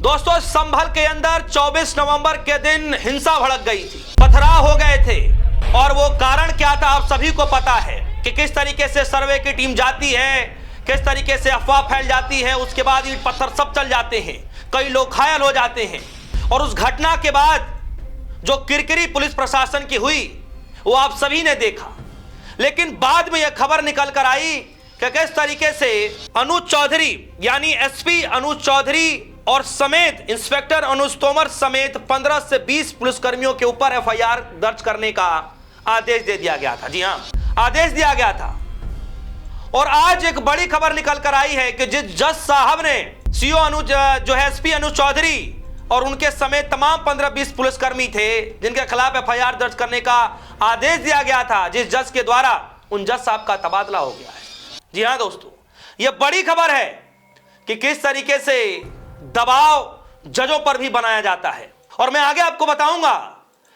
दोस्तों, संभल के अंदर 24 नवंबर के दिन हिंसा भड़क गई थी, पथराव हो गए थे और वो कारण क्या था आप सभी को पता है कि किस तरीके से सर्वे की टीम जाती है, किस तरीके से अफवाह फैल जाती है, उसके बाद ईंट पत्थर सब चल जाते हैं, कई लोग घायल हो जाते हैं। और उस घटना के बाद जो किरकिरी पुलिस प्रशासन की हुई वो आप सभी ने देखा। लेकिन बाद में यह खबर निकल कर आई कि किस तरीके से अनुज चौधरी यानी एसपी अनुज चौधरी और समेत इंस्पेक्टर अनुज तोमर समेत 15 से 20 पुलिसकर्मियों के ऊपर एफआईआर दर्ज करने का आदेश दे दिया गया था। जी हां, आदेश दिया गया था। और आज एक बड़ी खबर निकल कर आई है कि जिस जज साहब ने सीओ अनुज जो है एसपी अनुज चौधरी और उनके समेत तमाम 15-20 पुलिसकर्मी थे जिनके खिलाफ एफआईआर दर्ज करने का आदेश दिया गया था, जिस जज के द्वारा उन जज साहब का तबादला हो गया है। जी हां दोस्तों, यह बड़ी खबर है कि किस तरीके से दबाव जजों पर भी बनाया जाता है। और मैं आगे आपको बताऊंगा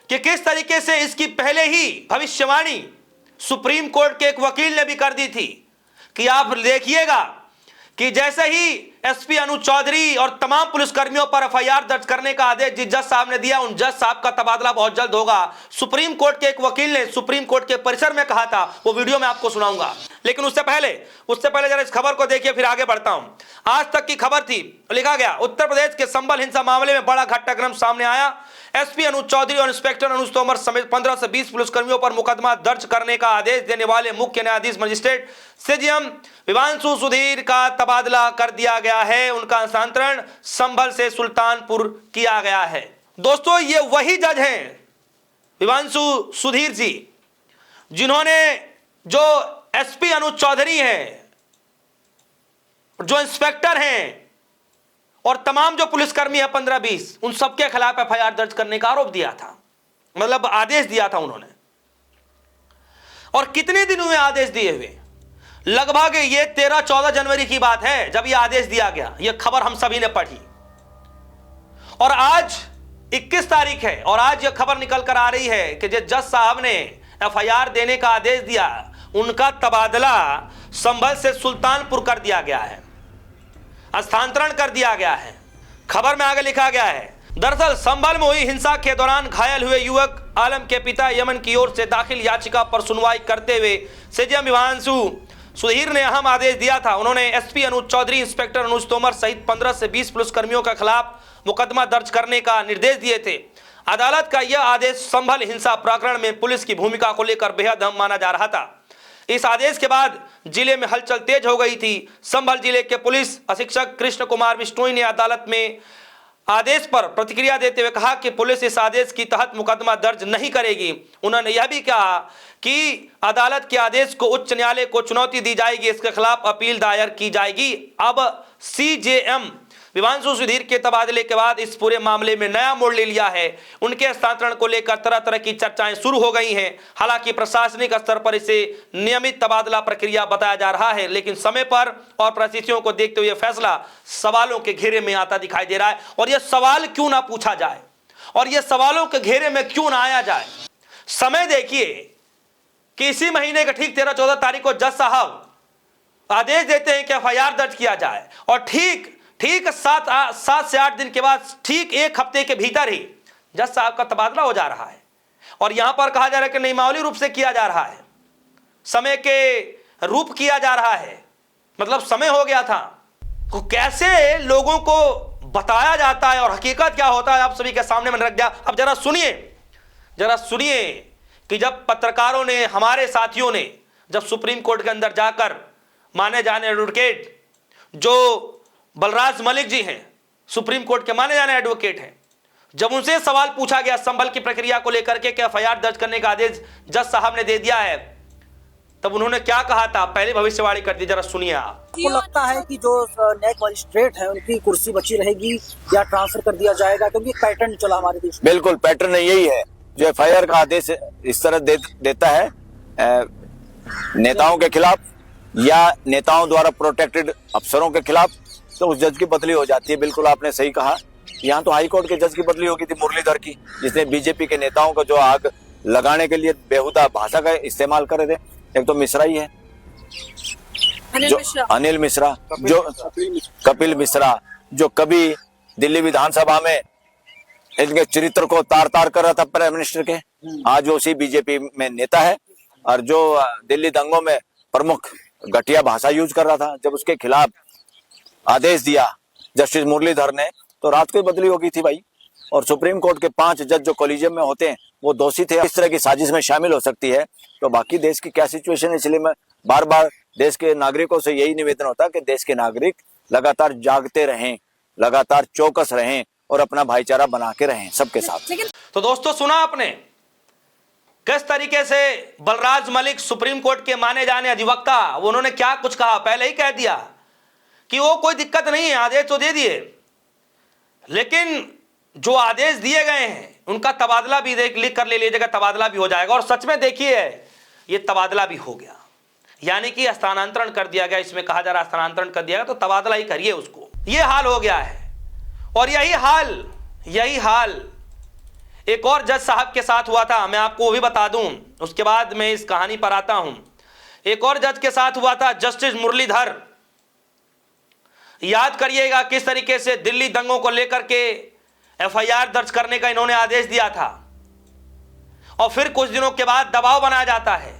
कि किस तरीके से इसकी पहले ही भविष्यवाणी सुप्रीम कोर्ट के एक वकील ने भी कर दी थी कि आप देखिएगा कि जैसे ही एसपी अनुज चौधरी और तमाम पुलिसकर्मियों पर एफआईआर दर्ज करने का आदेश जिस जज साहब ने दिया, उन जज साहब का तबादला बहुत जल्द होगा। सुप्रीम कोर्ट के एक वकील ने सुप्रीम कोर्ट के परिसर में कहा था, वो वीडियो मैं आपको सुनाऊंगा। लेकिन उससे पहले जरा इस खबर को देखिए, फिर आगे बढ़ता हूं। आज तक की खबर थी, लिखा गया उत्तर प्रदेश के संभल हिंसा मामले में बड़ा घटनाक्रम सामने आया। एसपी अनुज चौधरी और इंस्पेक्टर अनुज तोमर समेत 15 से 20 पुलिसकर्मियों पर मुकदमा दर्ज करने का आदेश देने वाले मुख्य न्यायाधीश मजिस्ट्रेट सीजेएम विवांशु सुधीर का तबादला कर दिया गया है। उनका हस्तांतरण संभल से सुल्तानपुर किया गया है। दोस्तों, ये वही जज हैं विवांशु सुधीर जी जिन्होंने जो एसपी अनुज चौधरी हैं, जो इंस्पेक्टर हैं और तमाम जो पुलिसकर्मी है 15-20, उन सबके खिलाफ एफआईआर दर्ज करने का आरोप दिया था, मतलब आदेश दिया था उन्होंने। और कितने दिन हुए आदेश दिए हुए? लगभग ये 13-14 जनवरी की बात है जब ये आदेश दिया गया। ये खबर हम सभी ने पढ़ी और आज 21 तारीख है और आज यह खबर निकल कर आ रही है कि जिस जज साहब ने एफआईआर देने का आदेश दिया, उनका तबादला संभल से सुल्तानपुर कर दिया गया है, हस्तांतरण कर दिया गया है। खबर में आगे लिखा गया है, दरअसल संभल में हुई हिंसा के दौरान घायल हुए युवक आलम के पिता यमन की ओर से दाखिल याचिका पर सुनवाई करते हुए सीजेएम विवांशु सुधीर ने अहम आदेश दिया था। उन्होंने एसपी अनुज चौधरी, इंस्पेक्टर अनुज तोमर सहित 15 से 20 पुलिसकर्मियों के खिलाफ मुकदमा दर्ज करने का निर्देश दिए थे। अदालत का यह आदेश संभल हिंसा प्रकरण में पुलिस की भूमिका को लेकर बेहद अहम माना जा रहा था। इस आदेश के बाद जिले में हलचल तेज हो गई थी। संभल जिले के पुलिस अधीक्षक कृष्ण कुमार बिश्नोई ने अदालत में आदेश पर प्रतिक्रिया देते हुए कहा कि पुलिस इस आदेश के तहत मुकदमा दर्ज नहीं करेगी। उन्होंने यह भी कहा कि अदालत के आदेश को उच्च न्यायालय को चुनौती दी जाएगी, इसके खिलाफ अपील दायर की जाएगी। अब सीजेएम विवांशु सुधीर के तबादले के बाद इस पूरे मामले में नया मोड़ ले लिया है। उनके हस्तांतरण को लेकर तरह तरह की चर्चाएं शुरू हो गई हैं। हालांकि प्रशासनिक स्तर पर इसे नियमित तबादला प्रक्रिया बताया जा रहा है, लेकिन समय पर और परिस्थितियों को देखते हुए फैसला सवालों के घेरे में आता दिखाई दे रहा है। और यह सवाल क्यों ना पूछा जाए और यह सवालों के घेरे में क्यों ना आया जाए? समय देखिए कि इसी महीने के ठीक 13-14 तारीख को जज साहब आदेश देते हैं कि एफआईआर दर्ज किया जाए और ठीक 7 से 8 दिन के बाद, ठीक एक हफ्ते के भीतर ही जज साहब का तबादला हो जा रहा है। और यहां पर कहा जा रहा है कि नहीं, मामूली रूप से किया जा रहा है, समय के रूप किया जा रहा है, मतलब समय हो गया था। तो कैसे लोगों को बताया जाता है और हकीकत क्या होता है आप सभी के सामने मैंने रख दिया। अब जरा सुनिए कि जब पत्रकारों ने, हमारे साथियों ने, जब सुप्रीम कोर्ट के अंदर जाकर माने जाने एडवोकेट जो बलराज मलिक जी हैं, सुप्रीम कोर्ट के माने जाने एडवोकेट हैं, जब उनसे सवाल पूछा गया संभल की प्रक्रिया को लेकर के कि एफआईआर दर्ज करने का आदेश जज साहब ने दे दिया है, तब उन्होंने क्या कहा था, पहले भविष्यवाणी कर दी। जरा सुनिए आप। आपको लगता है कि जो न्यायिक मजिस्ट्रेट है उनकी कुर्सी बची रहेगी या ट्रांसफर कर दिया जाएगा, क्योंकि पैटर्न चला हमारे देश में? बिल्कुल पैटर्न यही है, जो एफआईआर का आदेश इस तरह देता है नेताओं के खिलाफ या नेताओं द्वारा प्रोटेक्टेड अफसरों के खिलाफ, तो उस जज की बदली हो जाती है। बिल्कुल आपने सही कहा। यहाँ तो हाई कोर्ट के जज की बदली हो गई थी, मुरलीधर की, जिसने बीजेपी के नेताओं को जो आग लगाने के लिए बेहुदा भाषा का इस्तेमाल कर रहे थे। एक तो मिश्रा ही है, अनिल मिश्रा, जो कपिल मिश्रा, जो कभी दिल्ली विधानसभा में इनके चरित्र को तार तार कर रहा था प्राइम मिनिस्टर के, आज वो उसी बीजेपी में नेता है। और जो दिल्ली दंगों में प्रमुख घटिया भाषा यूज कर रहा था, जब उसके खिलाफ आदेश दिया जस्टिस मुरलीधर ने, तो रात को ही बदली हो गई थी भाई। और सुप्रीम कोर्ट के 5 जज जो कॉलेजियम में होते हैं वो दोषी थे, इस तरह की साजिश में शामिल हो सकती है तो बाकी देश की क्या सिचुएशन है। इसलिए मैं बार बार देश के नागरिकों से यही निवेदन होता है कि देश के नागरिक लगातार जागते रहें, लगातार चौकस रहें और अपना भाईचारा बना के रहें सबके साथ। तो दोस्तों सुना आपने किस तरीके से बलराज मलिक सुप्रीम कोर्ट के माने जाने अधिवक्ता, उन्होंने क्या कुछ कहा, पहले ही कह दिया कि वो कोई दिक्कत नहीं है, आदेश तो दे दिए, लेकिन जो आदेश दिए गए हैं उनका तबादला भी लिख कर ले लीजिएगा, तबादला भी हो जाएगा। और सच में देखिए ये तबादला भी हो गया, यानी कि स्थानांतरण कर दिया गया। इसमें कहा जा रहा स्थानांतरण कर दिया गया, तो तबादला ही करिए उसको, ये हाल हो गया है। और यही हाल एक और जज साहब के साथ हुआ था, मैं आपको वो भी बता दूं, उसके बाद मैं इस कहानी पर आता हूं। एक और जज के साथ हुआ था, जस्टिस मुरलीधर। याद करिएगा किस तरीके से दिल्ली दंगों को लेकर के एफआईआर दर्ज करने का इन्होंने आदेश दिया था, और फिर कुछ दिनों के बाद दबाव बनाया जाता है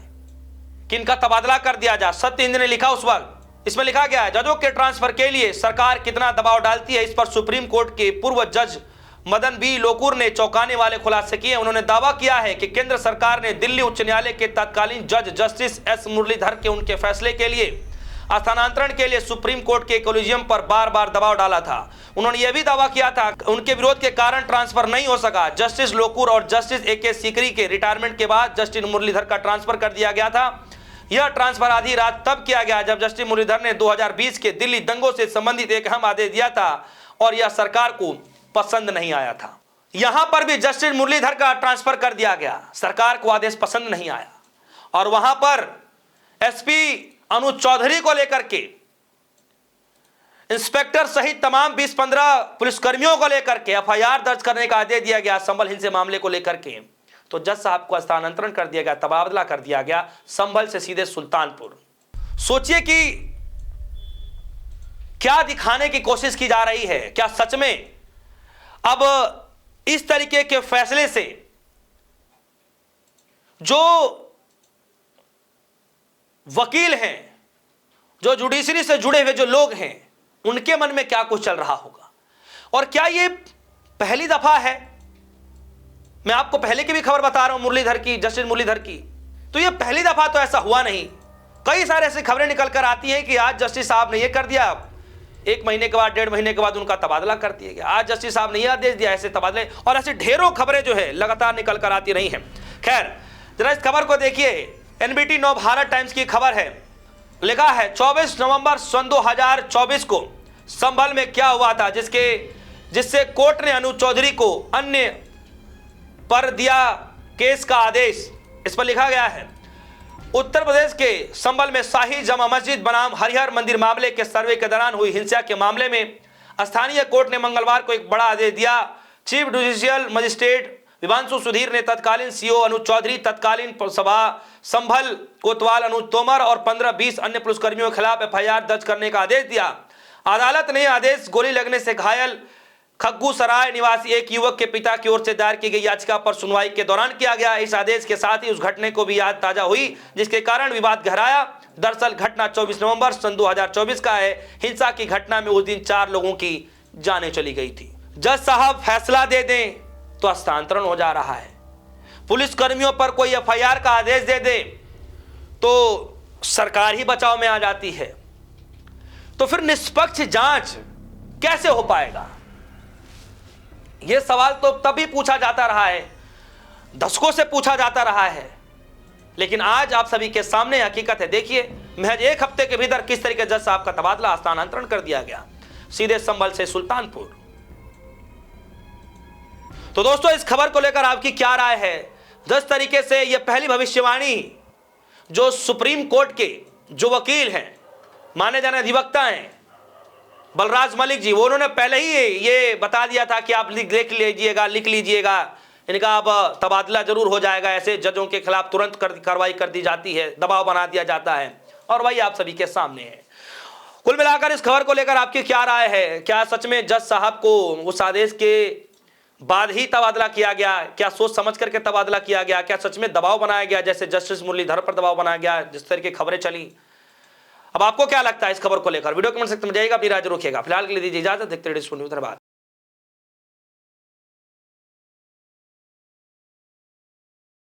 कि इनका तबादला कर दिया जाए। सत्य हिंद ने लिखा उस वक्त, इसमें लिखा गया है, जजों के ट्रांसफर के लिए सरकार कितना दबाव डालती है, इस पर सुप्रीम कोर्ट के पूर्व जज मदन बी लोकुर ने चौंकाने वाले खुलासे किए। उन्होंने दावा किया है कि केंद्र सरकार ने दिल्ली उच्च न्यायालय के तत्कालीन जज जस्टिस एस मुरलीधर के उनके फैसले के लिए स्थानांतरण के लिए सुप्रीम कोर्ट के कॉलेजियम पर बार बार दबाव डाला था। उन्होंने यह भी दावा किया था उनके विरोध के कारण ट्रांसफर नहीं हो सका। जस्टिस लोकुर और जस्टिस AK सीकरी के रिटायरमेंट के बाद जस्टिस मुरलीधर का ट्रांसफर कर दिया गया था। यह ट्रांसफर आधी रात तब किया गया जब जस्टिस मुरलीधर ने 2020 के दिल्ली दंगों से संबंधित एक अहम आदेश दिया था और यह सरकार को पसंद नहीं आया था। यहां पर भी जस्टिस मुरलीधर का ट्रांसफर कर दिया गया, सरकार को आदेश पसंद नहीं आया, और वहां पर SP अनुज चौधरी को लेकर के, इंस्पेक्टर सहित तमाम 20-15 पुलिसकर्मियों को लेकर के FIR दर्ज करने का आदेश दिया गया संभल हिंसा मामले को लेकर के। तो जज साहब को स्थानांतरण कर दिया गया, तबादला कर दिया गया संभल से सीधे सुल्तानपुर। सोचिए कि क्या दिखाने की कोशिश की जा रही है। क्या सच में अब इस तरीके के फैसले से जो वकील हैं, जो जुडिशरी से जुड़े हुए जो लोग हैं, उनके मन में क्या कुछ चल रहा होगा? और क्या ये पहली दफा है? मैं आपको पहले की भी खबर बता रहा हूं मुरलीधर की, जस्टिस मुरलीधर की, तो ये पहली दफा तो ऐसा हुआ नहीं। कई सारे ऐसी खबरें निकल कर आती हैं कि आज जस्टिस साहब ने ये कर दिया, 1 महीने के बाद 1.5 महीने के बाद उनका तबादला कर दिया गया, आज जस्टिस साहब ने यह आदेश दिया, ऐसे तबादले, और ऐसी ढेरों खबरें जो है लगातार निकल कर आती रही हैं। खैर जरा इस खबर को देखिए, NBT नवभारत टाइम्स की खबर है, लिखा है 24 नवंबर सन 2024 को संभल में क्या हुआ था जिससे कोर्ट ने अनुज चौधरी को अन्य पर दिया केस का आदेश। इस पर लिखा गया है, उत्तर प्रदेश के संभल में शाही जमा मस्जिद बनाम हरिहर मंदिर मामले के सर्वे के दौरान हुई हिंसा के मामले में स्थानीय कोर्ट ने मंगलवार को एक बड़ा आदेश दिया। Chief judicial magistrate Vibhanshu Sudhir ने तत्कालीन CO अनुज चौधरी, तत्कालीन सभा संभल कोतवाल अनुज तोमर और 15-20 अन्य पुलिसकर्मियों के खिलाफ FIR दर्ज करने का आदेश दिया। अदालत ने आदेश गोली लगने से घायल खग्गू सराय निवासी एक युवक के पिता की ओर से दायर की गई याचिका पर सुनवाई के दौरान किया गया। इस आदेश के साथ ही उस घटने को भी याद ताजा हुई जिसके कारण विवाद गहराया। दरअसल घटना 24 नवंबर सन 2024 का है। हिंसा की घटना में उस दिन 4 लोगों की जानें चली गई थी। जज साहब फैसला दे दें तो हस्तांतरण हो जा रहा है, पुलिस कर्मियों पर कोई FIR का आदेश दे दे तो सरकार ही बचाव में आ जाती है। तो फिर निष्पक्ष जांच कैसे हो पाएगा? यह सवाल तो तभी पूछा जाता रहा है, दशकों से पूछा जाता रहा है, लेकिन आज आप सभी के सामने हकीकत है। देखिए महज 1 हफ्ते के भीतर किस तरीके जज साहब का तबादला, स्थानांतरण कर दिया गया सीधे संभल से सुल्तानपुर। तो दोस्तों इस खबर को लेकर आपकी क्या राय है? जिस तरीके से यह पहली भविष्यवाणी जो सुप्रीम कोर्ट के जो वकील हैं, माने जाने अधिवक्ता हैं बलराज मलिक जी, वो उन्होंने पहले ही ये बता दिया था कि आप लिख लीजिएगा, इनका अब तबादला जरूर हो जाएगा, ऐसे जजों के खिलाफ तुरंत कार्रवाई कर दी जाती है, दबाव बना दिया जाता है, और वही आप सभी के सामने है। कुल मिलाकर इस खबर को लेकर आपकी क्या राय है? क्या सच में जज साहब को उस आदेश के बाद ही तबादला किया गया? क्या सोच समझ करके तबादला किया गया? क्या सच में दबाव बनाया गया, जैसे जस्टिस मुरलीधर पर दबाव बनाया गया, जिस तरह की खबरें चली? अब आपको क्या लगता है इस खबर को लेकर? वीडियो कमेंट सेक्शन में जाइएगा, अपनी राय रखिएगा। फिलहाल के लिए दीजिए इजाजत, देखते रहिए धन्यवाद।